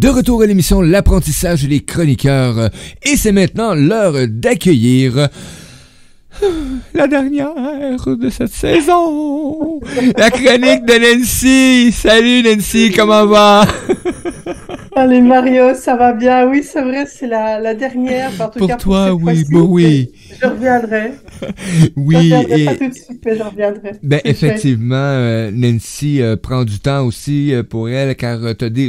De retour à l'émission L'apprentissage des chroniqueurs. Et c'est maintenant l'heure d'accueillir la dernière de cette saison. La chronique de Nancy. Salut Nancy, comment va? Allez Mario, ça va bien? Oui, c'est vrai, c'est la dernière, enfin, en tout Pour cas pour toi, cette oui, fois-ci, bon mais oui. je reviendrai. Je Oui, reviendrai pas et tout de suite, mais je reviendrai. ben C'est chouette. effectivement, Nancy prend du temps aussi pour elle, car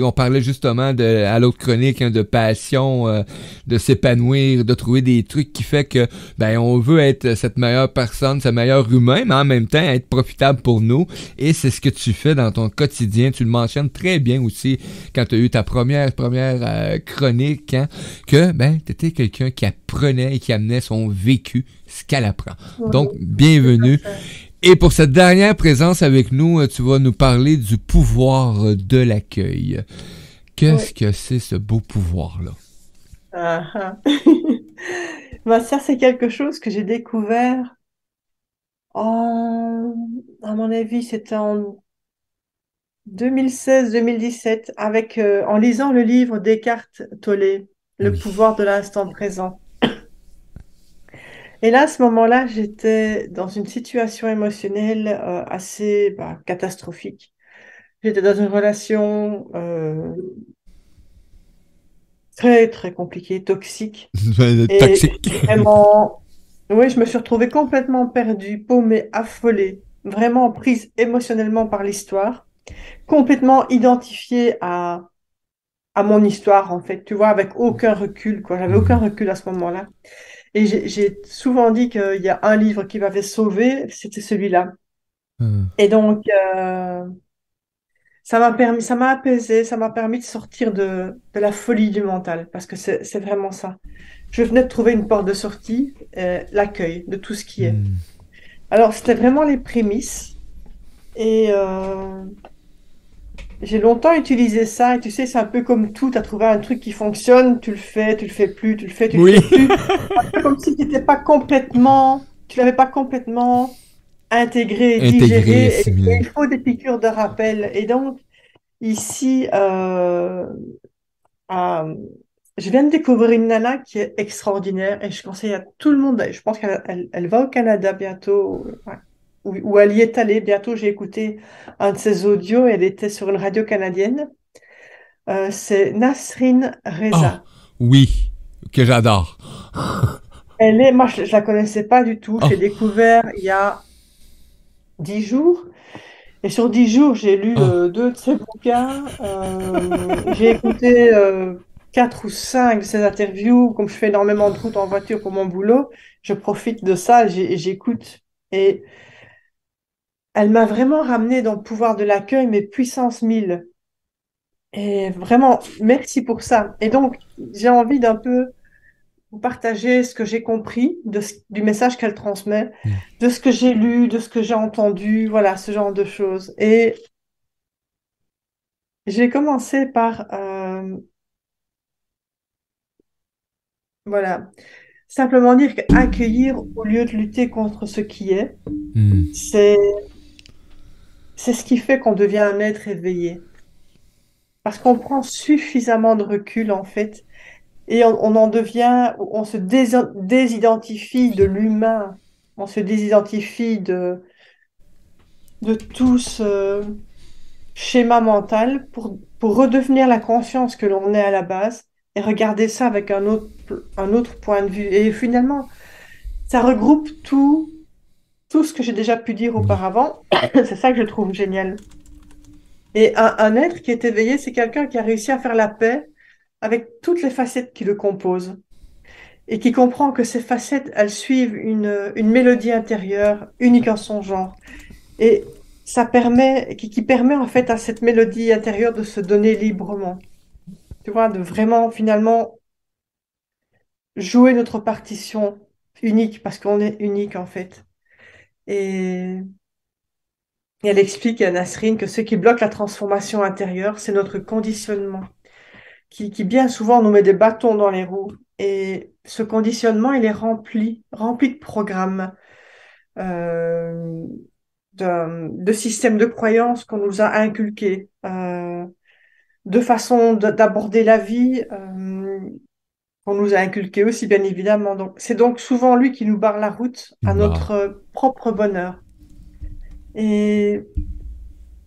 on parlait justement à l'autre chronique de passion, de s'épanouir, de trouver des trucs qui fait que ben on veut être cette meilleure personne, ce meilleur humain, mais en même temps être profitable pour nous. Et c'est ce que tu fais dans ton quotidien. Tu le mentionnes très bien aussi quand tu as eu ta première chronique, hein, que ben t'étais quelqu'un qui apprenait et qui amenait son vécu, ce qu'elle apprend. Oui, Donc, tout à bienvenue. fait. Et pour cette dernière présence avec nous, tu vas nous parler du pouvoir de l'accueil. Oui. Qu'est-ce que c'est ce beau pouvoir-là? Ah, ah. Ben, ça, c'est quelque chose que j'ai découvert en, à mon avis, c'était en 2016-2017, en lisant le livre d'Eckhart Tolle, Le Oui. pouvoir de l'instant présent. Et là, à ce moment-là, j'étais dans une situation émotionnelle assez catastrophique. J'étais dans une relation très, très compliquée, toxique. Et Toxique. vraiment, oui, je me suis retrouvée complètement perdue, paumée, affolée, vraiment prise émotionnellement par l'histoire, complètement identifiée à mon histoire, en fait, tu vois, avec aucun recul, quoi. J'avais aucun Mhm. recul à ce moment-là. Et j'ai souvent dit qu'il y a un livre qui m'avait sauvée, c'était celui-là. Et donc, ça m'a apaisé, ça m'a permis de sortir de la folie du mental, parce que c'est vraiment ça. Je venais de trouver une porte de sortie, l'accueil de tout ce qui est. Mhm. Alors, c'était vraiment les prémices, et j'ai longtemps utilisé ça, et tu sais, c'est un peu comme tout, tu as trouvé un truc qui fonctionne, tu le fais plus, tu le fais, tu le Oui. fais plus. Un peu comme si tu l'avais pas complètement intégré, Intégré, digéré, et assimilé. il faut des piqûres de rappel. Et donc, ici, euh, je viens de découvrir une nana qui est extraordinaire et je conseille à tout le monde. Je pense qu'elle va au Canada bientôt, ouais, ou elle y est allée bientôt. J'ai écouté un de ses audios. Elle était sur une radio canadienne. C'est Nasrin Oh, Reza. oui, que j'adore. Moi, je la connaissais pas du tout. Je l'ai Oh, découvert il y a 10 jours. Et sur 10 jours, j'ai lu oh. deux de ses bouquins. J'ai écouté quatre ou cinq de ses interviews. Comme je fais énormément de route en voiture pour mon boulot, je profite de ça et j'écoute. Et elle m'a vraiment ramené dans le pouvoir de l'accueil, mais puissance 1000. Et vraiment, merci pour ça. Et donc, j'ai envie d'un peu vous partager ce que j'ai compris du message qu'elle transmet, Mm. de ce que j'ai lu, de ce que j'ai entendu, voilà, ce genre de choses. Et j'ai commencé par, voilà, simplement dire qu'accueillir au lieu de lutter contre ce qui est, Mm. c'est, c'est ce qui fait qu'on devient un être éveillé. Parce qu'on prend suffisamment de recul, en fait, et on en devient, on se désidentifie de l'humain, on se désidentifie de tout ce schéma mental pour redevenir la conscience que l'on est à la base et regarder ça avec un autre point de vue. Et finalement, ça regroupe tout ce que j'ai déjà pu dire Oui. auparavant. C'est ça que je trouve génial. Et un être qui est éveillé, c'est quelqu'un qui a réussi à faire la paix avec toutes les facettes qui le composent et qui comprend que ces facettes, elles suivent une mélodie intérieure unique en son genre. Et qui permet en fait à cette mélodie intérieure de se donner librement. Tu vois, de vraiment finalement jouer notre partition unique parce qu'on est unique en fait. Et elle explique à Nasrine que ce qui bloque la transformation intérieure, c'est notre conditionnement, qui bien souvent nous met des bâtons dans les roues. Et ce conditionnement, il est rempli de programmes, euh, de systèmes de croyances qu'on nous a inculqués. deux façons d'aborder la vie qu'on nous a inculquées aussi, bien évidemment. Donc, c'est donc souvent lui qui nous barre la route à Bah, notre propre bonheur. Et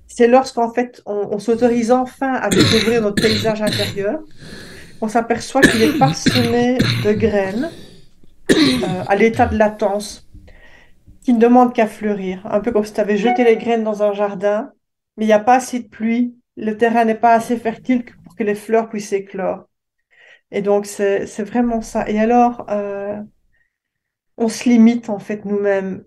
c'est lorsqu'en fait on s'autorise enfin à découvrir notre paysage intérieur qu'on s'aperçoit qu'il est parsemé de graines à l'état de latence qui ne demandent qu'à fleurir. Un peu comme si tu avais jeté les graines dans un jardin, mais il n'y a pas assez de pluie, le terrain n'est pas assez fertile pour que les fleurs puissent éclore. Et donc c'est vraiment ça. Et alors, on se limite en fait nous-mêmes,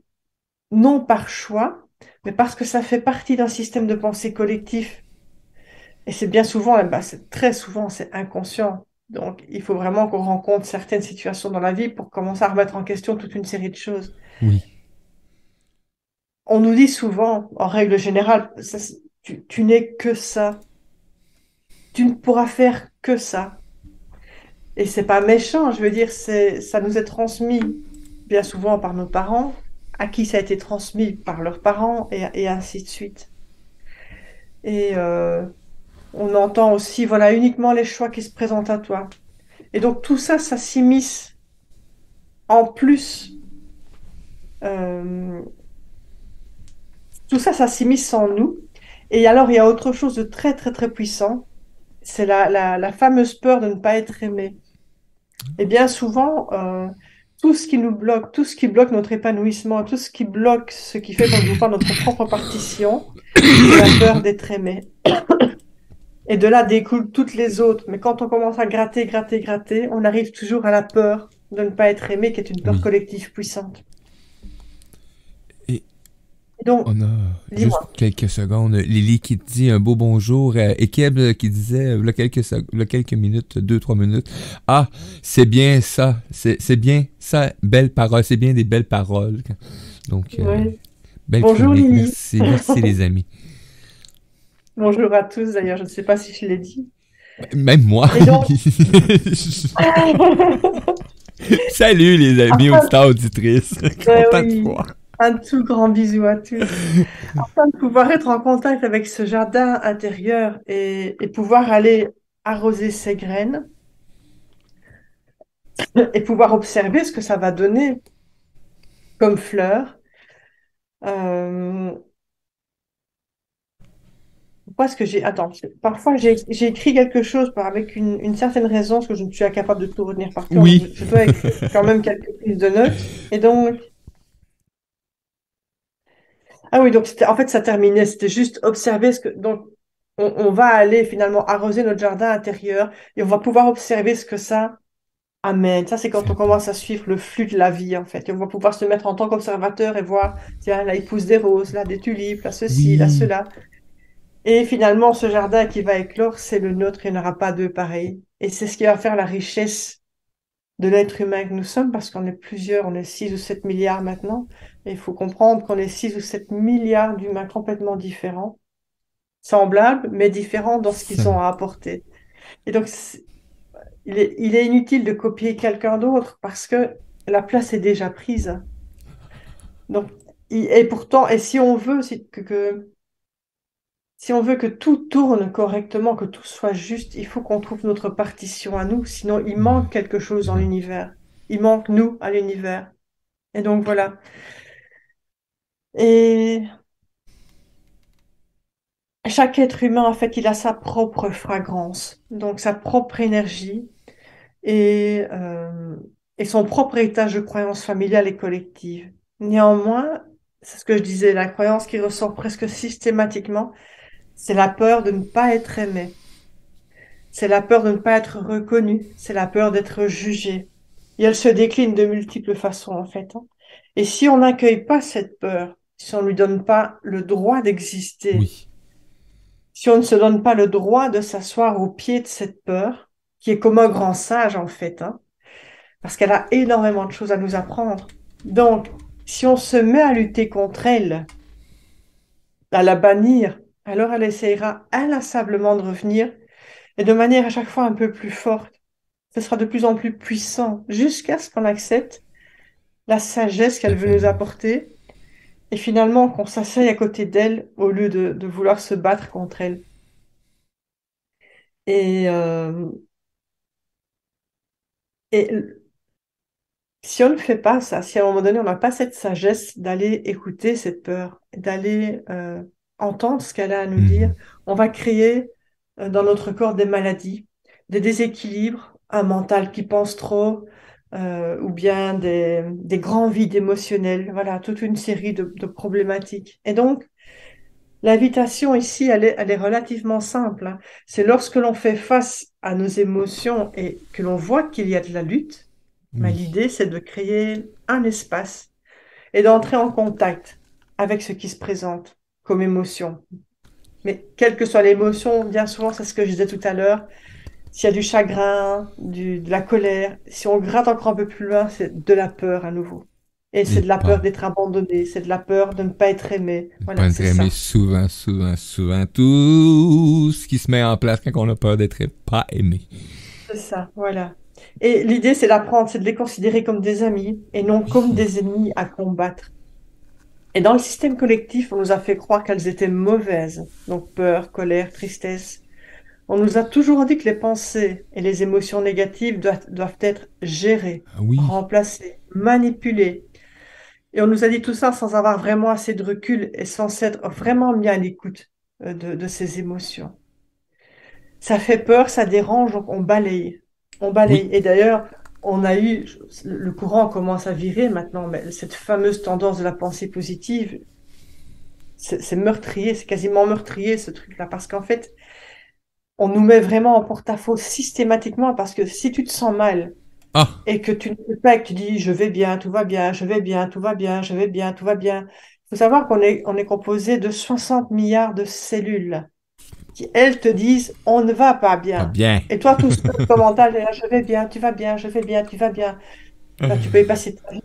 non par choix, mais parce que ça fait partie d'un système de pensée collectif. Et c'est bien souvent, bah, c'est très souvent, c'est inconscient. Donc, il faut vraiment qu'on rencontre certaines situations dans la vie pour commencer à remettre en question toute une série de choses. oui, On nous dit souvent, en règle générale, tu n'es que ça. Tu ne pourras faire que ça. Et c'est pas méchant, je veux dire, ça nous est transmis bien souvent par nos parents, à qui ça a été transmis par leurs parents, et ainsi de suite. Et on entend aussi, voilà, uniquement les choix qui se présentent à toi. Et donc tout ça, ça s'immisce en plus. euh, Tout ça, ça s'immisce en nous. Et alors, il y a autre chose de très, très, très puissant. C'est la fameuse peur de ne pas être aimé. Et bien souvent, tout ce qui nous bloque, tout ce qui bloque notre épanouissement, tout ce qui bloque ce qui fait qu'on ne joue pas notre propre partition, c'est la peur d'être aimé. Et de là découlent toutes les autres. Mais quand on commence à gratter, gratter, gratter, on arrive toujours à la peur de ne pas être aimé, qui est une peur oui. collective puissante. Et Et donc, on a juste dis-moi. quelques secondes. Lily qui te dit un beau bonjour. Et Keb qui disait, là, quelques minutes, 2, 3 minutes. Ah, c'est bien ça. C'est bien ça. Belle parole. C'est bien des belles paroles. Donc, Oui. belle Bonjour chronique. Lily. Merci. Merci, les amis. Bonjour à tous, d'ailleurs, je ne sais pas si je l'ai dit. Même moi. Et donc, Salut, les amis afin, auditeurs, auditrices. Content de oui, voir. un tout grand bisou à tous. Afin de pouvoir être en contact avec ce jardin intérieur et pouvoir aller arroser ses graines et pouvoir observer ce que ça va donner comme fleurs. Euh, Pourquoi est-ce que j'ai... Attends, parce que parfois j'ai écrit quelque chose avec une certaine raison, parce que je ne suis incapable de tout retenir par cœur, donc Oui. je dois écrire quand même quelques prises de notes. Et donc, ah oui, donc en fait ça terminait, c'était juste observer ce que donc on va aller finalement arroser notre jardin intérieur et on va pouvoir observer ce que ça amène. Ça c'est quand Ça on peut- commence à suivre le flux de la vie en fait. Et on va pouvoir se mettre en tant qu'observateur et voir, tiens, là il pousse des roses, là des tulipes, là ceci, là Oui. cela. Et finalement ce jardin qui va éclore, c'est le nôtre, il n'y en aura pas deux pareils. Et c'est ce qui va faire la richesse de l'être humain que nous sommes, parce qu'on est plusieurs, on est 6 ou 7 milliards maintenant, et il faut comprendre qu'on est 6 ou 7 milliards d'humains complètement différents, semblables, mais différents dans ce qu'ils ont Ça- à apporter. Et donc, il est inutile de copier quelqu'un d'autre, parce que la place est déjà prise. Donc, et pourtant, et si on veut si on veut que tout tourne correctement, que tout soit juste, il faut qu'on trouve notre partition à nous, sinon il Ouais. manque quelque chose Il dans manque. l'univers. Il manque nous à l'univers. Et donc voilà. Et chaque être humain, en fait, il a sa propre fragrance, donc sa propre énergie et, euh, et son propre étage de croyance familiale et collective. Néanmoins, c'est ce que je disais, la croyance qui ressort presque systématiquement, c'est la peur de ne pas être aimé, c'est la peur de ne pas être reconnu, c'est la peur d'être jugé. Et elle se décline de multiples façons, en fait, hein. Et si on n'accueille pas cette peur, si on ne lui donne pas le droit d'exister, Oui. si on ne se donne pas le droit de s'asseoir au pied de cette peur, qui est comme un grand sage en fait, hein, parce qu'elle a énormément de choses à nous apprendre. Donc, si on se met à lutter contre elle, à la bannir, alors elle essayera inlassablement de revenir, et de manière à chaque fois un peu plus forte. Ce sera de plus en plus puissant, jusqu'à ce qu'on accepte la sagesse Ça qu'elle veut fait. nous apporter, et finalement qu'on s'asseye à côté d'elle au lieu de vouloir se battre contre elle. Et, et si on ne fait pas ça, si à un moment donné on n'a pas cette sagesse d'aller écouter cette peur, d'aller entendre ce qu'elle a à nous dire, Mhm. on va créer dans notre corps des maladies, des déséquilibres, un mental qui pense trop, ou bien des grands vides émotionnels, voilà, toute une série de problématiques. Et donc, l'invitation ici, elle est relativement simple, hein. C'est lorsque l'on fait face à nos émotions et que l'on voit qu'il y a de la lutte, mais Oui. l'idée, c'est de créer un espace et d'entrer en contact avec ce qui se présente comme émotion. Mais quelle que soit l'émotion, bien souvent, c'est ce que je disais tout à l'heure, s'il y a du chagrin, de la colère, si on gratte encore un peu plus loin, c'est de la peur à nouveau. Et c'est Et de la peur pas. d'être abandonné, c'est de la peur de ne pas être aimé. Pas Voilà, être c'est aimé ça. souvent, souvent, souvent. Tout ce qui se met en place quand on a peur d'être pas aimé. C'est ça, voilà. Et l'idée, c'est d'apprendre, c'est de les considérer comme des amis et non comme Oui. des ennemis à combattre. Et dans le système collectif, on nous a fait croire qu'elles étaient mauvaises. Donc peur, colère, tristesse. On nous a toujours dit que les pensées et les émotions négatives doivent être gérées, Ah oui. remplacées, manipulées. Et on nous a dit tout ça sans avoir vraiment assez de recul et sans s'être vraiment mis à l'écoute de ces émotions. Ça fait peur, ça dérange, donc on balaye. On Oui. balaye. Et d'ailleurs, on a eu, le courant commence à virer maintenant, mais cette fameuse tendance de la pensée positive, c'est meurtrier, c'est quasiment meurtrier ce truc-là, parce qu'en fait, on nous met vraiment en porte-à-faux systématiquement, parce que si tu te sens mal Ah. et que tu ne peux pas, et que tu dis je vais bien, tout va bien, je vais bien, tout va bien, je vais bien, tout va bien, il faut savoir qu'on est composé de 60 milliards de cellules qui, elles, te disent on ne va pas Pas bien. bien. Et toi, tout seul, ton mental, est là, je vais bien, tu vas bien, je vais bien, tu vas bien. Ben, tu peux y passer ta vie.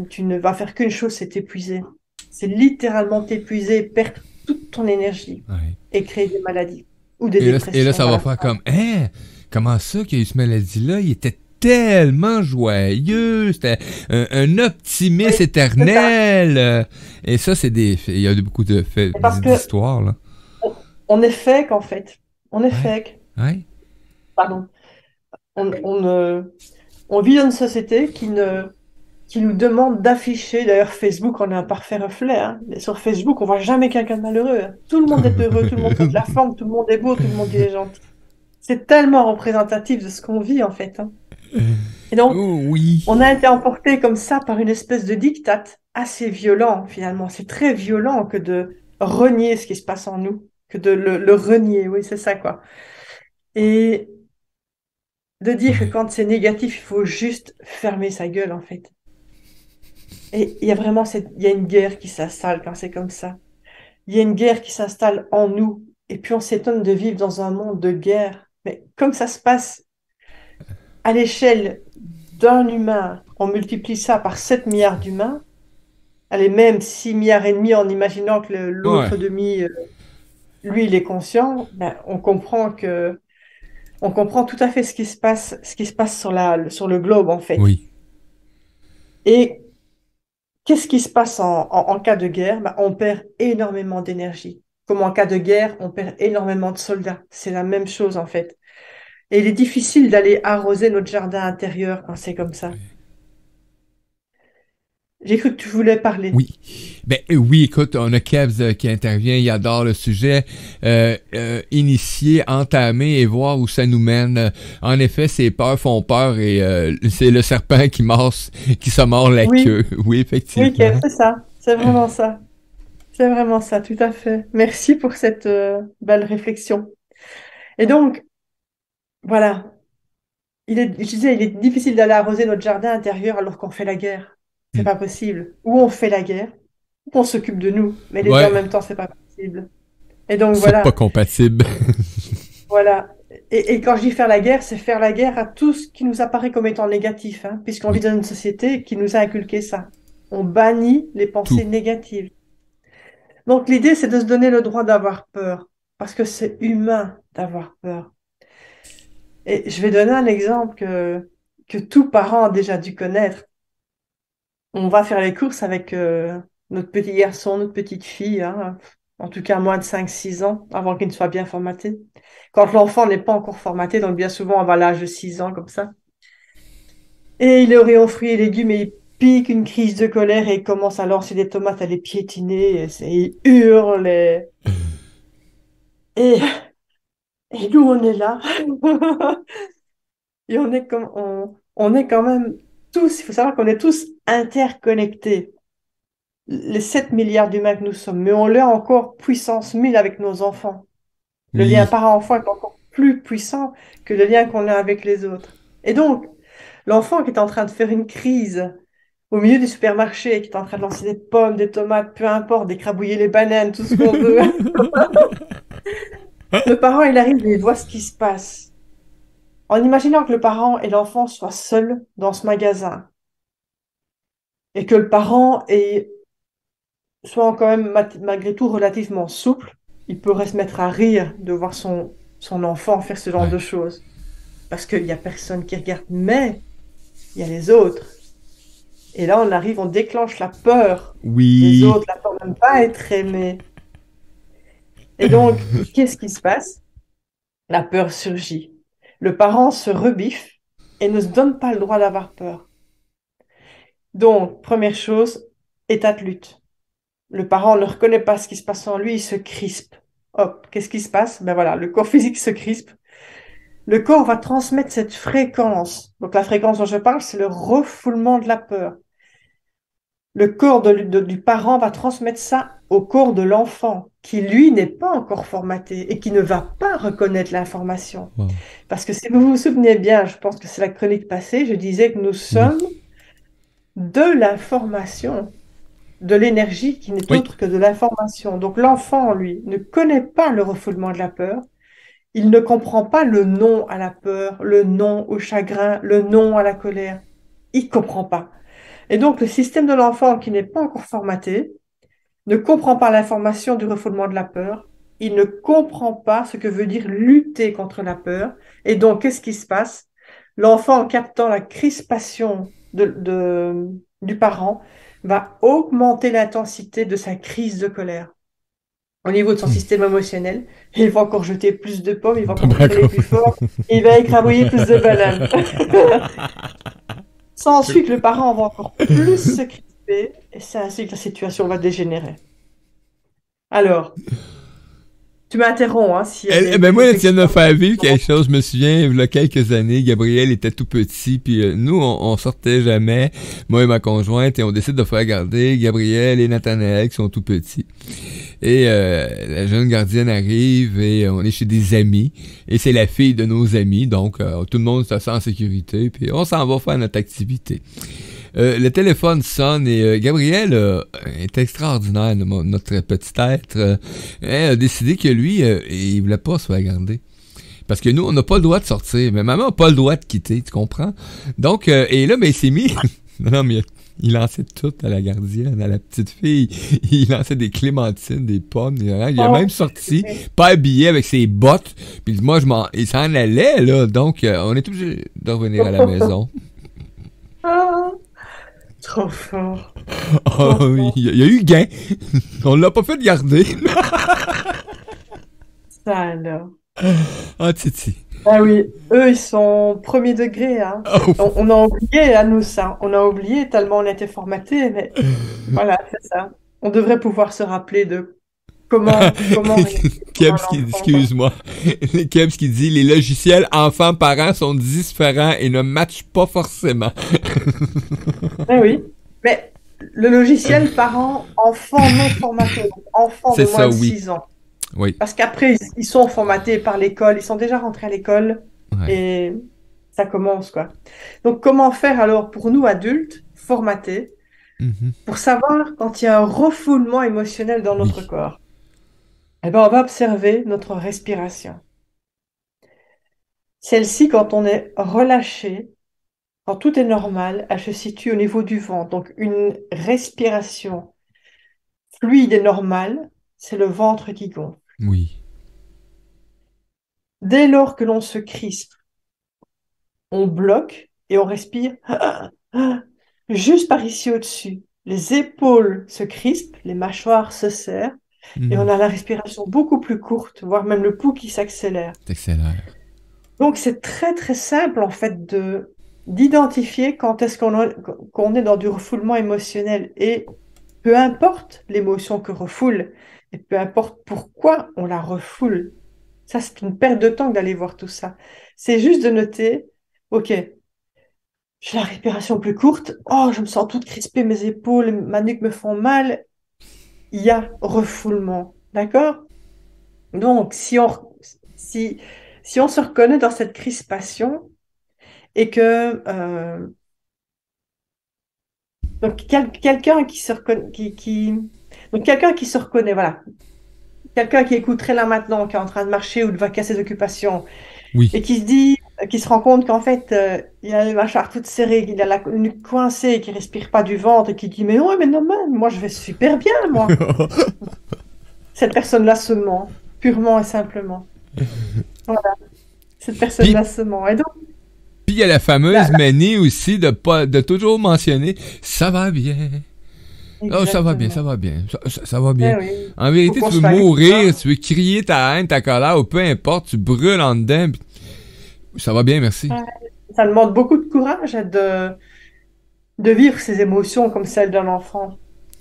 Tu ne vas faire qu'une chose, c'est t'épuiser. C'est littéralement t'épuiser, perdre toute ton énergie Ouais. et créer des maladies ou des Et là, dépressions. ça va Voilà. faire comme, hein, comment ça qu'il y a eu cette maladie-là? Il était tellement joyeux, c'était un Oui, optimiste c'est ça. éternel. Et ça, il y a beaucoup de faits, C'est parce que d'histoires, là. on est fake, en fait. On est Ouais, fake. ouais. Pardon. On vit dans une société qui nous demande d'afficher. D'ailleurs, Facebook en est un parfait reflet, hein. Mais sur Facebook, on voit jamais quelqu'un de malheureux, hein. Tout le monde est heureux, tout le monde fait de la forme, tout le monde est beau, tout le monde est gentil. C'est tellement représentatif de ce qu'on vit, en fait, hein. Et donc, Oh oui. on a été emporté comme ça par une espèce de diktat assez violent, finalement. C'est très violent que de renier ce qui se passe en nous, que de le renier. Oui, c'est ça, quoi. Et de dire que Ouais, quand c'est négatif, il faut juste fermer sa gueule, en fait. Et il y a vraiment il y a une guerre qui s'installe quand c'est comme ça. Il y a une guerre qui s'installe en nous. Et puis on s'étonne de vivre dans un monde de guerre. Mais comme ça se passe à l'échelle d'un humain, on multiplie ça par 7 milliards d'humains, allez, même 6 milliards et demi en imaginant que ouais, l'autre demi, lui, il est conscient, ben, on comprend tout à fait ce qui se passe sur le globe, en fait. oui. Et qu'est-ce qui se passe en cas de guerre? Ben, on perd énormément d'énergie. Comme en cas de guerre, on perd énormément de soldats. C'est la même chose, en fait. Et il est difficile d'aller arroser notre jardin intérieur quand c'est comme ça. J'ai cru que tu voulais parler. Oui. Ben oui, écoute, on a Kebs qui intervient, il adore le sujet. Initier, entamer et voir où ça nous mène. En effet, ces peurs font peur et c'est le serpent qui se mord la Oui, queue. Oui, oui, Kev, effectivement. c'est ça. C'est vraiment ça. C'est vraiment ça, tout à fait. Merci pour cette belle réflexion. Et donc, voilà, je disais, il est difficile d'aller arroser notre jardin intérieur alors qu'on fait la guerre. C'est Hmm. pas possible. Ou on fait la guerre, ou on s'occupe de nous. Mais les deux en Ouais, même temps, c'est pas possible. Et donc, c'est pas voilà, compatible. voilà. Et quand je dis faire la guerre, c'est faire la guerre à tout ce qui nous apparaît comme étant négatif, hein, puisqu'on vit Oui, dans une société qui nous a inculqué ça. On bannit les tout. pensées négatives. Donc l'idée, c'est de se donner le droit d'avoir peur, parce que c'est humain d'avoir peur. Et je vais donner un exemple que tout parent a déjà dû connaître. On va faire les courses avec notre petit garçon, notre petite fille, hein. en tout cas moins de 5, 6 ans, avant qu'il ne soit bien formaté. Quand l'enfant n'est pas encore formaté, donc bien souvent avant l'âge de 6 ans, comme ça. Et il est au rayon fruits et légumes et il pique une crise de colère et il commence à lancer des tomates, à les piétiner, il hurle. Et, et nous, on est là. Et on est quand même tous, il faut savoir qu'on est tous interconnectés. Les 7 milliards d'humains que nous sommes, mais on l'est encore puissance 1000 avec nos enfants. Le lien Oui. parent-enfant est encore plus puissant que le lien qu'on a avec les autres. Et donc, l'enfant qui est en train de faire une crise au milieu du supermarché, qui est en train de lancer des pommes, des tomates, peu importe, d'écrabouiller les bananes, tout ce qu'on veut, le parent, il arrive et il voit ce qui se passe. En imaginant que le parent et l'enfant soient seuls dans ce magasin et que le parent soit quand même malgré tout relativement souple, il pourrait se mettre à rire de voir son enfant faire ce genre Ouais. de choses. Parce qu'il n'y a personne qui regarde, mais il y a les autres. Et là, on arrive, on déclenche la peur des Oui. autres, la peur de ne pas être aimé. Et donc, qu'est-ce qui se passe? La peur surgit. Le parent se rebiffe et ne se donne pas le droit d'avoir peur. Donc, première chose, état de lutte. Le parent ne reconnaît pas ce qui se passe en lui, il se crispe. Hop, qu'est-ce qui se passe? Ben voilà, le corps physique se crispe. Le corps va transmettre cette fréquence. Donc la fréquence dont je parle, c'est le refoulement de la peur. Le corps du parent va transmettre ça au corps de l'enfant, qui lui n'est pas encore formaté et qui ne va pas reconnaître l'information. Wow. Parce que si vous vous souvenez bien, je pense que c'est la chronique passée, je disais que nous Oui. sommes de l'information, de l'énergie qui n'est Oui. autre que de l'information. Donc l'enfant, lui, ne connaît pas le refoulement de la peur. Il ne comprend pas le non à la peur, le non au chagrin, le non à la colère. Il comprend pas. Et donc, le système de l'enfant qui n'est pas encore formaté ne comprend pas l'information du refoulement de la peur. Il ne comprend pas ce que veut dire lutter contre la peur. Et donc, qu'est-ce qui se passe? L'enfant, en captant la crispation du parent, va augmenter l'intensité de sa crise de colère au niveau de son Hmm. système émotionnel. Et il va encore jeter plus de pommes, il va encore hurler D'accord. plus fort, et il va écrabouiller plus de bananes. Ça ensuite, le parent va encore plus se crisper, et c'est ainsi que la situation va dégénérer. Alors, tu m'interromps hein, s'il y a Ben des moi, tu viens réflexions. de me faire vivre quelque chose. Je me souviens, il y a quelques années, Gabriel était tout petit, puis nous, on sortait jamais, moi et ma conjointe, et on décide de faire garder Gabriel et Nathanaël, qui sont tout petits. Et la jeune gardienne arrive, et on est chez des amis, et c'est la fille de nos amis, donc tout le monde se sent en sécurité, puis on s'en va faire notre activité. Le téléphone sonne et Gabriel est extraordinaire, notre petit être. A décidé que lui, il voulait pas se faire garder. Parce que nous, on n'a pas le droit de sortir, mais maman n'a pas le droit de quitter, tu comprends? Donc, et là, ben, il s'est mis... non, mais il lançait tout à la gardienne, à la petite fille. Il lançait des clémentines, des pommes. Il a même Oh, sorti, pas habillé avec ses bottes. Puis moi, il s'en allait, là. Donc, on est obligé de revenir à la maison. ah, trop fort, Ah trop oui, fort. il y a eu gain. On l'a pas fait garder. Ça alors. Ah, Titi. Ah oui, eux, ils sont premier degré, hein. Oh. On a oublié, à nous, ça. On a oublié tellement on était formatés, mais voilà, c'est ça. On devrait pouvoir se rappeler de comment réagir devant un enfant, quoi. Excuse-moi. Kebs qui dit les logiciels enfants-parents sont différents et ne matchent pas forcément. Ah oui, mais le logiciel parent-enfant non formaté, donc enfant C'est de moins ça, de oui. 6 ans. Oui. Parce qu'après, ils sont formatés par l'école, ils sont déjà rentrés à l'école Ouais. et ça commence, quoi. Donc, comment faire alors pour nous, adultes, formatés, Mhm. pour savoir quand il y a un refoulement émotionnel dans notre Oui. corps? Eh bien, on va observer notre respiration. Celle-ci, quand on est relâché, quand tout est normal, elle se situe au niveau du ventre. Donc, une respiration fluide et normale, c'est le ventre qui gonfle. Oui. Dès lors que l'on se crispe, on bloque et on respire juste par ici au-dessus. Les épaules se crispent, les mâchoires se serrent, Et on Mhm. a la respiration beaucoup plus courte, voire même le pouls qui s'accélère. T'accélères. Donc, c'est très, très simple, en fait, d'identifier quand est-ce qu'on est dans du refoulement émotionnel. Et peu importe l'émotion que refoule, et peu importe pourquoi on la refoule, ça, c'est une perte de temps d'aller voir tout ça. C'est juste de noter, OK, j'ai la respiration plus courte, oh, je me sens toute crispée, mes épaules, ma nuque me font mal, il y a refoulement. D'accord? Donc, si, si on se reconnaît dans cette crispation et que donc quelqu'un qui se reconnaît, donc quelqu'un qui se reconnaît, voilà, quelqu'un qui écouterait là maintenant, qui est en train de marcher ou de vaquer à ses occupations et Oui. qui se dit, qui se rend compte qu'en fait il a les mâchoires toutes serrées, qu'il a la nuque coincée, qu'il respire pas du ventre et qui dit mais ouais mais non man, moi je vais super bien moi. Cette personne-là se ment purement et simplement. Voilà, cette personne-là Puis, se ment. Et donc puis il y a la là, fameuse manie aussi de toujours mentionner ça va bien. Oh, ça va bien, ça exactement. va bien, ça va bien. Eh oui, En faut vérité, qu'on tu veux soit mourir, hein. tu veux crier ta haine, ta colère, ou peu importe, tu brûles en dedans, pis ça va bien, merci. Ouais. Ça demande beaucoup de courage de vivre ces émotions comme celles d'un enfant.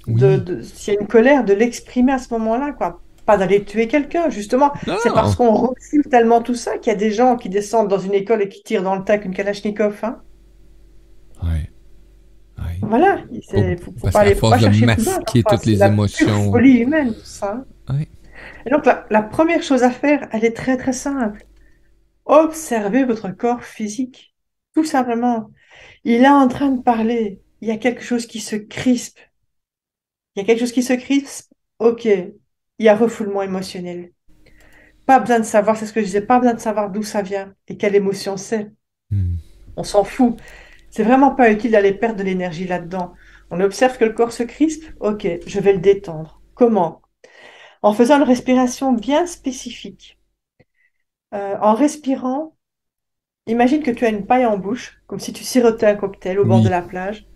Oui. S'il y a une colère, de l'exprimer à ce moment-là, quoi. Pas d'aller tuer quelqu'un, justement. C'est parce Non. qu'on refuse tellement tout ça qu'il y a des gens qui descendent dans une école et qui tirent dans le tas avec une Kalachnikov, hein. Ouais, ouais. Voilà, Pour- Parce qu'à faut force pas de chercher plus loin. masquer Parfois, toutes c'est les la pure émotions. folie humaine, tout ça, hein. Ouais. Et donc, la première chose à faire, elle est très, très simple. Observez votre corps physique. Tout simplement. Il est en train de parler. Il y a quelque chose qui se crispe. Il y a quelque chose qui se crispe. Ok. Il y a refoulement émotionnel. Pas besoin de savoir, c'est ce que je disais, pas besoin de savoir d'où ça vient et quelle émotion c'est. Hmm. On s'en fout. C'est vraiment pas utile d'aller perdre de l'énergie là-dedans. On observe que le corps se crispe. Ok, je vais le détendre. Comment? En faisant une respiration bien spécifique. En respirant, imagine que tu as une paille en bouche, comme si tu sirotais un cocktail au bord de Oui. la plage.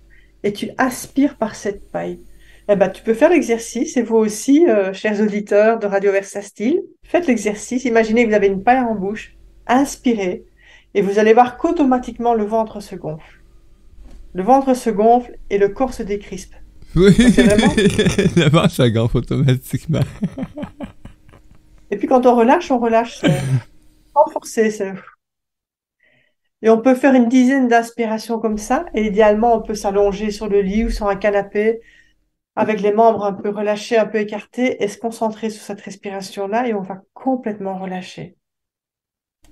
Et tu aspires par cette paille. Eh ben, tu peux faire l'exercice et vous aussi, chers auditeurs de Radio Versa Style, faites l'exercice. Imaginez que vous avez une paille en bouche, inspirez et vous allez voir qu'automatiquement le ventre se gonfle. Le ventre se gonfle et le corps se décrispe. Oui. Donc c'est vraiment. Le ventre se gonfle automatiquement. Et puis quand on relâche sans forcer. Et on peut faire une dizaine d'inspirations comme ça. Et idéalement, on peut s'allonger sur le lit ou sur un canapé avec les membres un peu relâchés, un peu écartés, et se concentrer sur cette respiration-là, et on va complètement relâcher.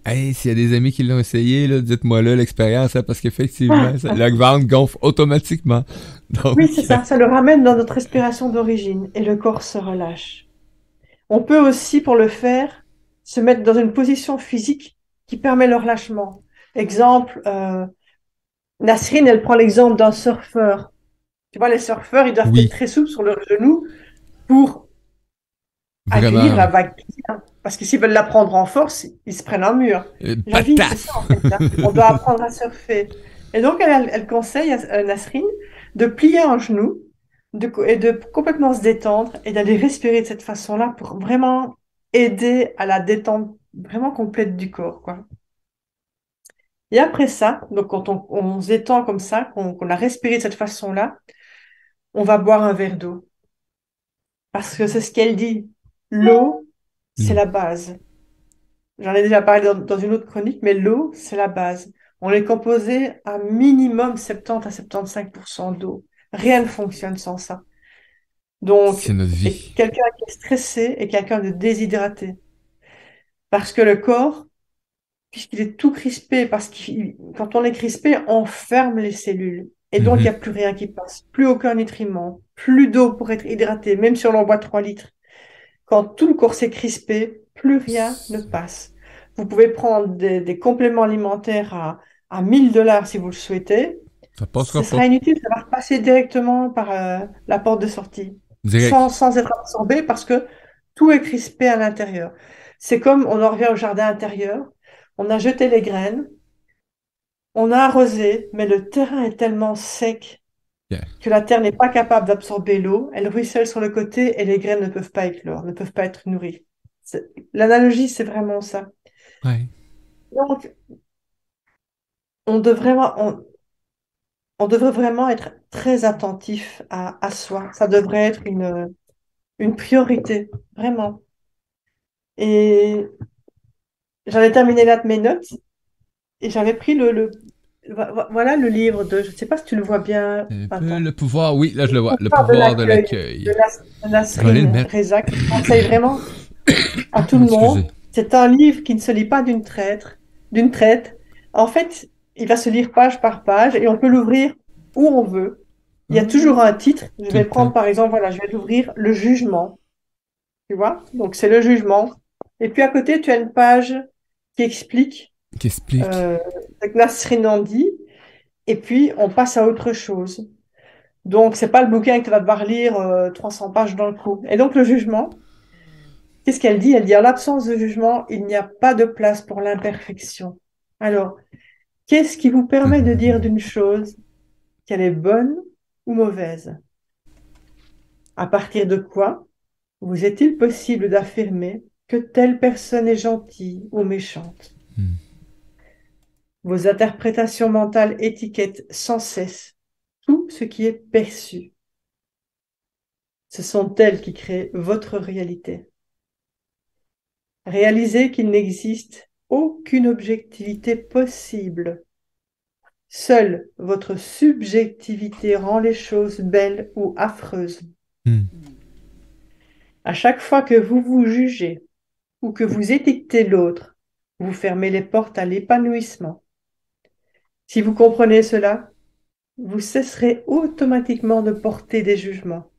Hey, s'il y a des amis qui l'ont essayé, là, dites-moi là l'expérience, hein, parce qu'effectivement, Ah, le ventre gonfle automatiquement. oui, c'est Donc, ça le ramène dans notre respiration d'origine, et le corps se relâche. On peut aussi, pour le faire, se mettre dans une position physique qui permet le relâchement. Exemple, Nasrine, elle prend l'exemple d'un surfeur. Tu vois, les surfeurs, ils doivent être oui, très souples sur leurs genoux pour accueillir vraiment. la vague qui vient. Parce que s'ils veulent la prendre en force, ils se prennent un mur. La vie, c'est ça, Pataf! en fait, hein. On doit apprendre à surfer. Et donc, elle conseille à Nasrine de plier un genou et de complètement se détendre et d'aller respirer de cette façon-là pour vraiment aider à la détente vraiment complète du corps, quoi. Et après ça, donc quand on se détend comme ça, qu'on a respiré de cette façon-là, on va boire un verre d'eau. Parce que c'est ce qu'elle dit. L'eau, c'est Hmm. la base. J'en ai déjà parlé dans une autre chronique, mais l'eau, c'est la base. On est composé à minimum 70 à 75% d'eau. Rien ne fonctionne sans ça. C'est Donc, notre et vie. quelqu'un qui est stressé est quelqu'un de déshydraté. Parce que le corps, puisqu'il est tout crispé, parce que quand on est crispé, on ferme les cellules. Et donc, il n'y Mhm. a plus rien qui passe. Plus aucun nutriment, plus d'eau pour être hydraté, même si on en boit 3 litres. Quand tout le corps s'est crispé, plus rien ne passe. Vous pouvez prendre des compléments alimentaires à 1000 $ si vous le souhaitez. Ça Ce passera pas. sera inutile, ça va repasser directement par la porte de sortie, Direct. sans être absorbé parce que tout est crispé à l'intérieur. C'est comme on en revient au jardin intérieur. On a jeté les graines, on a arrosé, mais le terrain est tellement sec Pierre. que la terre n'est pas capable d'absorber l'eau, elle ruisselle sur le côté et les graines ne peuvent pas éclore, ne peuvent pas être nourries. L'analogie, c'est vraiment ça. Ouais. Donc, on devrait, on devrait vraiment être très attentif à soi. Ça devrait être une priorité, vraiment. Et j'en ai terminé là de mes notes et j'avais pris voilà le livre de, je ne sais pas si tu le vois bien, Un peu Vincent. le pouvoir, oui, là je le vois. Le Pouvoir de pouvoir de l'accueil de, l'accueil. De Je vais aller le Nasrin mettre. Reza, que je conseille vraiment à tout le Excusez. monde. C'est un livre qui ne se lit pas d'une traite. En fait, il va se lire page par page et on peut l'ouvrir où on veut. Il y a toujours un titre. Je Tout vais le temps. prendre par exemple, voilà, je vais l'ouvrir, le jugement. Tu vois? Donc c'est le jugement. Et puis à côté, tu as une page qui explique Qui explique. euh, ce que Nasrin en dit. Et puis on passe à autre chose. Donc c'est pas le bouquin que tu vas devoir lire 300 pages dans le coup. Et donc le jugement. Qu'est-ce qu'elle dit? Elle dit, en l'absence de jugement, il n'y a pas de place pour l'imperfection. Alors, qu'est-ce qui vous permet de dire d'une chose qu'elle est bonne ou mauvaise? À partir de quoi vous est-il possible d'affirmer que telle personne est gentille ou méchante? Vos interprétations mentales étiquettent sans cesse tout ce qui est perçu. Ce sont elles qui créent votre réalité. Réalisez qu'il n'existe aucune objectivité possible. Seule votre subjectivité rend les choses belles ou affreuses. Hmm. À chaque fois que vous vous jugez ou que vous étiquetez l'autre, vous fermez les portes à l'épanouissement. Si vous comprenez cela, vous cesserez automatiquement de porter des jugements.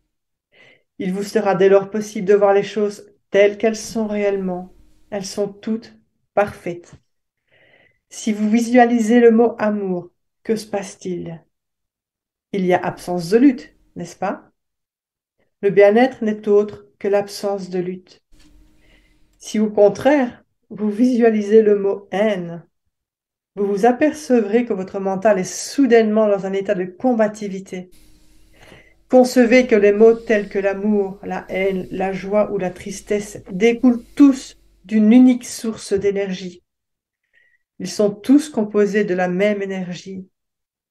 Il vous sera dès lors possible de voir les choses telles qu'elles sont réellement. Elles sont toutes parfaites. Si vous visualisez le mot amour, que se passe-t-il? Il y a absence de lutte, n'est-ce pas? Le bien-être n'est autre que l'absence de lutte. Si au contraire, vous visualisez le mot haine, vous vous apercevrez que votre mental est soudainement dans un état de combativité. Concevez que les mots tels que l'amour, la haine, la joie ou la tristesse découlent tous d'une unique source d'énergie. Ils sont tous composés de la même énergie.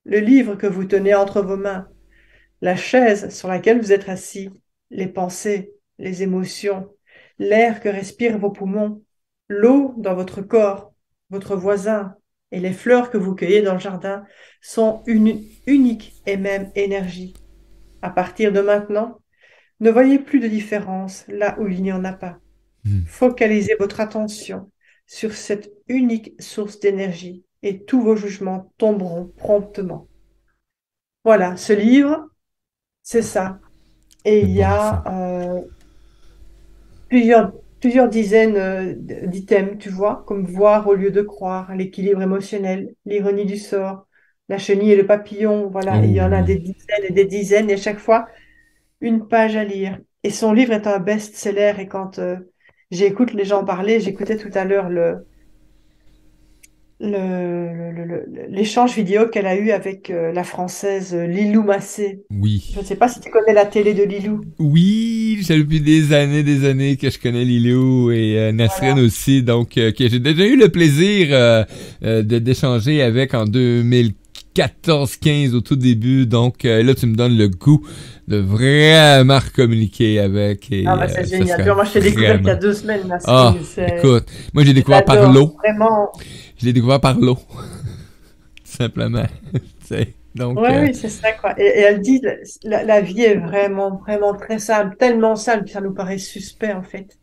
Le livre que vous tenez entre vos mains, la chaise sur laquelle vous êtes assis, les pensées, les émotions, l'air que respirent vos poumons, l'eau dans votre corps, votre voisin et les fleurs que vous cueillez dans le jardin sont une unique et même énergie. À partir de maintenant, ne voyez plus de différence là où il n'y en a pas. Hmm. Focalisez votre attention sur cette unique source d'énergie et tous vos jugements tomberont promptement. Voilà, ce livre, c'est ça. Et C'est il y bon, ça. a plusieurs dizaines d'items, tu vois, comme voir au lieu de croire, l'équilibre émotionnel, l'ironie du sort, la chenille et le papillon. Voilà, il Oh y en a oui. des dizaines et des dizaines, et à chaque fois, une page à lire. Et son livre est un best-seller. Et quand j'écoute les gens parler, j'écoutais tout à l'heure l'échange vidéo qu'elle a eu avec la française Lilou Massé. Je ne Oui. sais pas si tu connais la télé de Lilou. Oui, ça fait depuis des années que je connais Lilou et Nasrin Voilà. aussi, donc que j'ai déjà eu le plaisir d'échanger avec en 2014-15 au tout début, donc là tu me donnes le goût de vraiment communiquer avec et Ah bah c'est ça génial. Tu serait vois, moi, je t'ai découvert il y vraiment... a 2 semaines, Ah, Nasrine. écoute, moi j'ai Je découvert par l'adore. l'eau, Vraiment. je l'ai découvert par l'eau, tout simplement, tu sais, donc... Oui, oui, c'est ça, quoi. Et elle dit, la vie est vraiment, vraiment très simple, tellement simple que ça nous paraît suspect, en fait.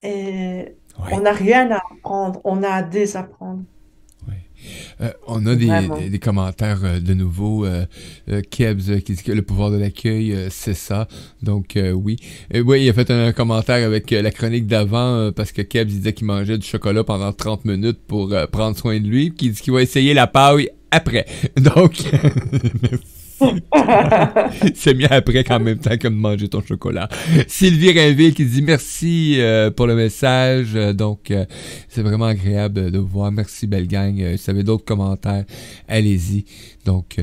Et on ouais. n'a rien à apprendre, on a à désapprendre. On a Vraiment. des commentaires de nouveau. Kebs qui dit que le pouvoir de l'accueil, c'est ça. Donc oui. Oui, il a fait un commentaire avec la chronique d'avant parce que Kebs disait qu'il mangeait du chocolat pendant 30 minutes pour prendre soin de lui. Qui dit qu'il va essayer la paille après. Donc, c'est mieux après qu'en même temps que de manger ton chocolat. Sylvie Rainville qui dit merci pour le message. Donc, c'est vraiment agréable de vous voir. Merci, belle gang. Si vous avez d'autres commentaires, allez-y. Donc,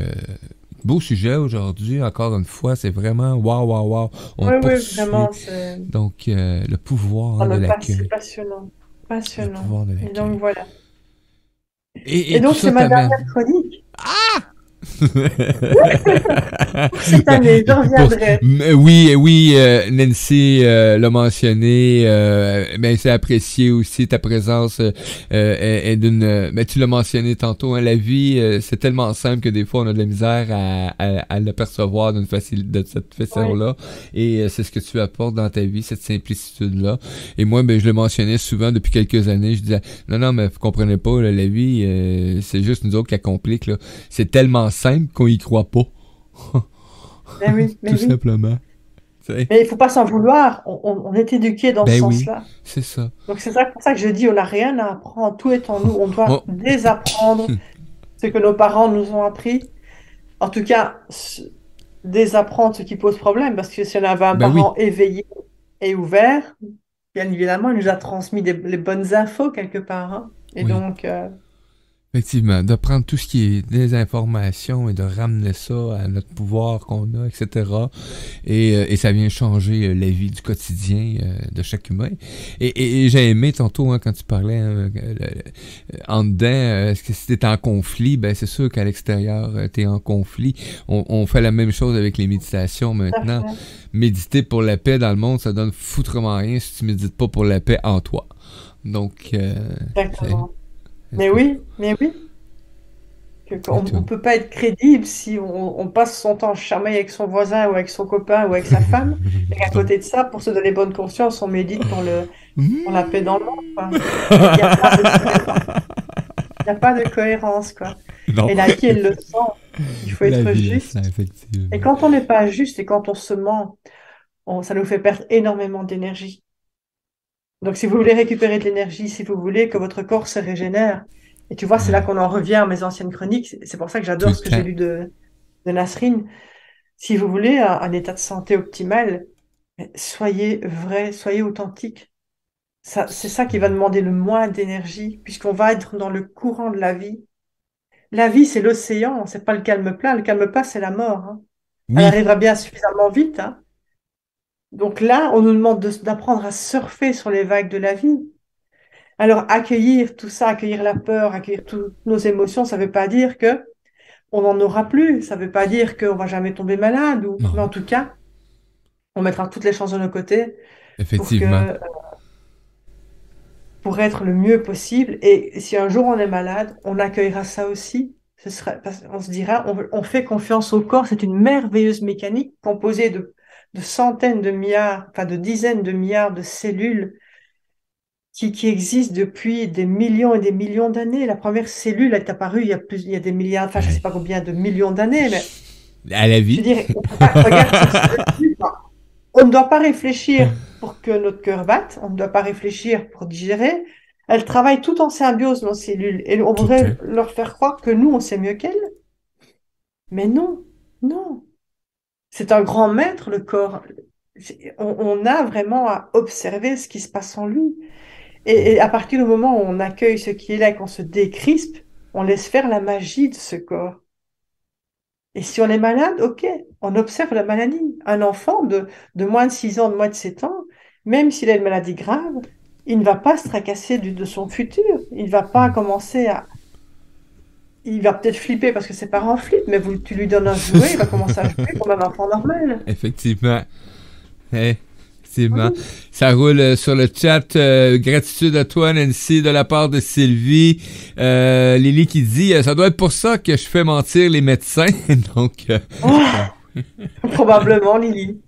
beau sujet aujourd'hui, encore une fois, c'est vraiment wow, wow, wow. On Oui, oui, poursuit vraiment, c'est donc le pouvoir de c'est l'accueil. passionnant. Le Passionnant. pouvoir de Et donc l'accueil. voilà. Et Et tout donc c'est ça ma t'amène. dernière chronique pour cette année. Je Pour- reviendrai. oui, oui, Nancy l'a mentionné, mais c'est apprécié aussi ta présence est d'une. Mais tu l'as mentionné tantôt, hein, la vie, c'est tellement simple que des fois on a de la misère à l'apercevoir de cette Oui, façon-là. Et c'est ce que tu apportes dans ta vie, cette simplicité-là. Et moi, ben, je le mentionnais souvent depuis quelques années. Je disais, non, non, mais vous comprenez pas, là, la vie, c'est juste nous autres qui la complique, là. C'est tellement simple qu'on y croit pas. mais oui, Tout mais oui. simplement. T'sais. Mais il faut pas s'en vouloir. On est éduqué dans ce Ben oui, sens-là. c'est ça. Donc c'est ça pour ça que je dis, on n'a rien à apprendre. Tout est en nous. On doit Oh, désapprendre ce que nos parents nous ont appris. En tout cas, désapprendre ce qui pose problème. Parce que si on avait un ben oui, parent éveillé et ouvert, bien évidemment, il nous a transmis les bonnes infos quelque part, hein. Et oui. donc, Effectivement, de prendre tout ce qui est des informations et de ramener ça à notre pouvoir qu'on a, etc. Et ça vient changer la vie du quotidien de chaque humain. Et j'ai aimé tantôt hein, quand tu parlais en dedans, est-ce que si t'es en conflit, ben c'est sûr qu'à l'extérieur, t'es en conflit. On fait la même chose avec les méditations tout à maintenant. fait. Méditer pour la paix dans le monde, ça donne foutrement rien si tu médites pas pour la paix en toi. Donc, Exactement. c'est tout. Mais oui. C'est On tout. peut pas être crédible si on passe son temps à chamailler avec son voisin ou avec son copain ou avec sa femme, et qu'à Non. côté de ça, pour se donner bonne conscience, on médite pour la paix dans le monde, quoi. Mmh. Il y a pas de cohérence. Il y a pas de cohérence, quoi. Non. Et la vie, elle le sent. Il faut La être vie est ça, juste. Et effectivement. quand on n'est pas juste et quand on se ment, ça nous fait perdre énormément d'énergie. Donc, si vous voulez récupérer de l'énergie, si vous voulez que votre corps se régénère, et tu vois, c'est là Ouais. qu'on en revient à mes anciennes chroniques. C'est pour ça que Tout j'adore le ce que j'ai temps. lu de Nasrine. Si vous voulez un état de santé optimal, soyez vrai, soyez authentique. Ça, c'est ça qui va demander le moins d'énergie, puisqu'on va être dans le courant de la vie. La vie, c'est l'océan, c'est pas le calme plat. Le calme plat, c'est la mort, hein. Elle Oui. arrivera bien suffisamment vite, hein. Donc là, on nous demande d'apprendre à surfer sur les vagues de la vie. Alors, accueillir tout ça, accueillir la peur, accueillir toutes nos émotions, ça ne veut pas dire que on n'en aura plus. Ça ne veut pas dire qu'on va jamais tomber malade, mais en Non. tout cas, on mettra toutes les chances de nos côtés pour Effectivement. que, pour être le mieux possible. Et si un jour on est malade, on accueillera ça aussi. On se dira, on fait confiance au corps. C'est une merveilleuse mécanique composée de centaines de milliards, enfin de dizaines de milliards de cellules qui existe depuis des millions et des millions d'années. La première cellule est apparue il y a des milliards, enfin je sais Ouais. pas combien de millions d'années, mais À la je vie. veux dire, regarde ce cellules. On ne doit pas réfléchir pour que notre cœur batte, on ne doit pas réfléchir pour digérer. Elles travaillent tout en symbiose, nos cellules, et on Tout voudrait est. leur faire croire que nous, on sait mieux qu'elles. Mais non, non. C'est un grand maître, le corps. On a vraiment à observer ce qui se passe en lui. Et à partir du moment où on accueille ce qui est là, qu'on se décrispe, on laisse faire la magie de ce corps. Et si on est malade, ok, on observe la maladie. Un enfant de moins de 6 ans, de moins de 7 ans, même s'il a une maladie grave, il ne va pas se tracasser de son futur. Il ne va pas commencer à... Il va peut-être flipper parce que ses parents flippent, mais tu lui donnes un jouet, il va commencer à jouer comme un enfant normal. Effectivement. Eh, effectivement. Oui. Ça roule sur le chat. Gratitude à toi, Nancy, de la part de Sylvie. Lily qui dit ça doit être pour ça que je fais mentir les médecins. Donc, Oh, probablement, Lily.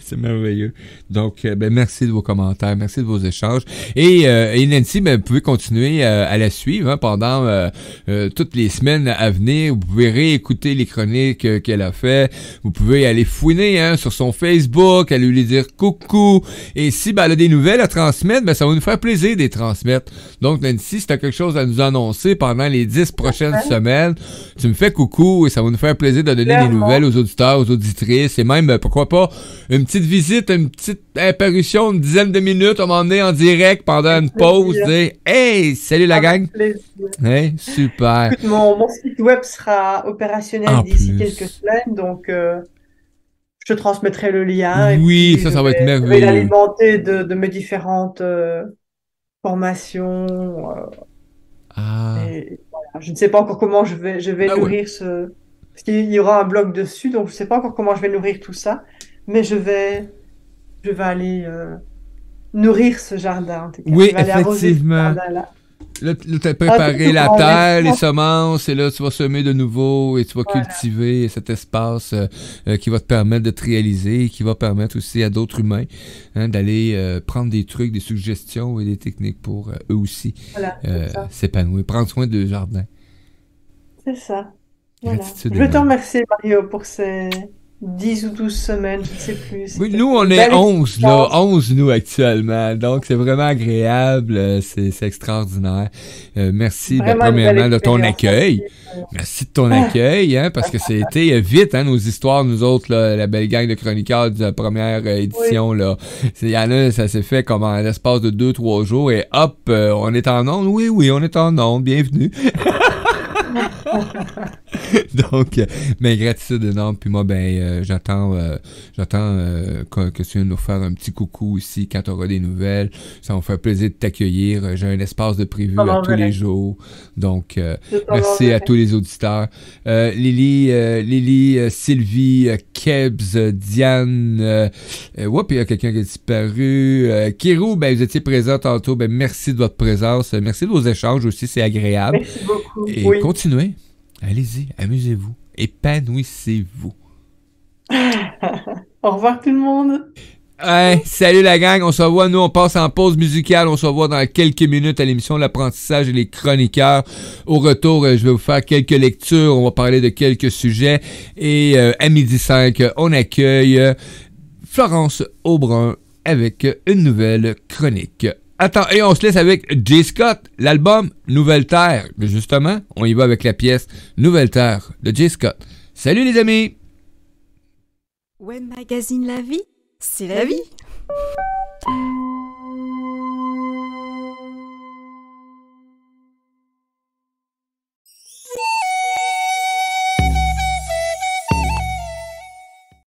c'est merveilleux. Donc, ben, merci de vos commentaires, merci de vos échanges. Et Nancy, ben, vous pouvez continuer à la suivre hein, pendant toutes les semaines à venir. Vous pouvez réécouter les chroniques qu'elle a fait. Vous pouvez aller fouiner hein, sur son Facebook, aller lui dire coucou. Et si ben, elle a des nouvelles à transmettre, ben, ça va nous faire plaisir de les transmettre. Donc, Nancy, si tu as quelque chose à nous annoncer pendant les 10 prochaines Ouais, semaines, tu me fais coucou et ça va nous faire plaisir de donner des nouvelles clairement. aux auditeurs, aux auditrices et même pourquoi pas une petite visite, une petite apparition, une dizaine de minutes, à m'emmener en direct pendant une pause, dire « Hey, salut la gang! » Hey, super! Écoute, mon site web sera opérationnel d'ici quelques semaines, donc je te transmettrai le lien. Oui, et puis ça va être je vais merveilleux. l'alimenter de mes différentes formations. Et voilà. Je ne sais pas encore comment je vais nourrir ce... Parce qu'il y aura un blog dessus, donc je ne sais pas encore comment je vais nourrir tout ça. Mais je vais aller nourrir ce jardin, en tout cas. Oui, Je vais aller arroser ce effectivement. jardin-là. Là, tu as préparé la terre, les semences, et là, tu vas semer de nouveau et tu vas cultiver cet espace qui va te permettre de te réaliser, qui va permettre aussi à d'autres humains d'aller prendre des trucs, des suggestions et des techniques pour eux aussi s'épanouir, prendre soin de jardin. C'est ça. Voilà. Je veux te remercier, Mario, pour ces 10 ou 12 semaines, je ne sais plus. Oui, nous, on est 11, là. 11, nous, actuellement. Donc, c'est vraiment agréable. C'est extraordinaire. Merci, premièrement, de ton accueil. Merci de ton accueil, parce que c'était vite, nos histoires, nous autres, là, la belle gang de chroniqueurs de la première édition, là. Il y en a, ça s'est fait comme en l'espace de 2-3 jours et hop, on est en onde. Oui, on est en onde. Bienvenue. Donc, gratitude énorme. Puis moi, j'attends que tu viennes nous faire un petit coucou ici quand tu auras des nouvelles. Ça va me faire plaisir de t'accueillir. J'ai un espace de prévu tous les jours. Donc, merci à tous les auditeurs. Lily, Sylvie, Kebs, Diane, puis il y a quelqu'un qui a disparu. Kirou, vous étiez présent tantôt. Merci de votre présence. Merci de vos échanges aussi. C'est agréable. Merci beaucoup. Et continuez. Allez-y, amusez-vous, épanouissez-vous. Au revoir tout le monde. Salut la gang, on se revoit, nous on passe en pause musicale, on se revoit dans quelques minutes à l'émission L'apprentissage et les chroniqueurs. Au retour, je vais vous faire quelques lectures, on va parler de quelques sujets et à 12h05, on accueille Florence Aubrin avec une nouvelle chronique. Attends, et on se laisse avec J. Scott, l'album Nouvelle Terre. Mais justement, on y va avec la pièce Nouvelle Terre de J. Scott. Salut les amis! Web Magazine La Vie, c'est la vie!